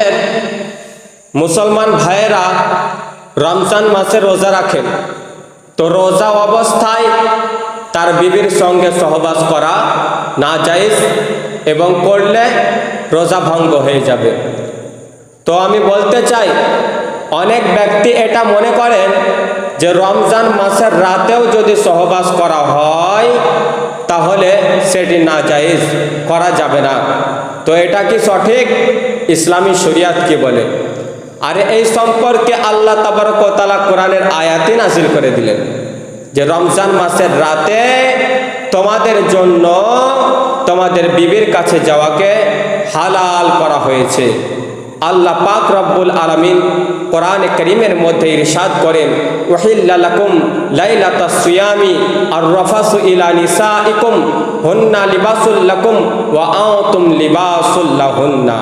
আমাদের মুসলমান ভাইয়েরা রমজান মাসে রোজা রাখেন, তো রোজা অবস্থায় তার বিবির সঙ্গে সহবাস করা নাজায়েজ এবং করলে রোজা ভঙ্গ হয়ে যাবে। তো আমি বলতে চাই, অনেক ব্যক্তি এটা মনে করেন যে রমজান মাসের রাতেও যদি সহবাস করা হয় তাহলে সেটি নাজায়েজ, করা যাবে না। তো এটা কি সঠিক? ইসলামী শরিয়াত কি বলে? আর এই সম্পর্কে আল্লাহ তাবারক ওয়া তাআলা কোরআনের আয়াতই নাযিল করে দিলেন যে রমজান মাসের রাতে তোমাদের জন্য তোমাদের বিবির কাছে যাওয়াকে হালাল করা হয়েছে। আল্লাহ পাক রব্বুল আলামিন কোরআনে কারীমের মধ্যে ইরশাদ করেন, ওয়াহিল্লা লাকুম লাইলাতাস সিয়ামি আর-রাফাসু ইলা নিসাইকুম হুন্না লিবাসুল লাকুম ওয়া আনতুম লিবাসুল লাহুন্না।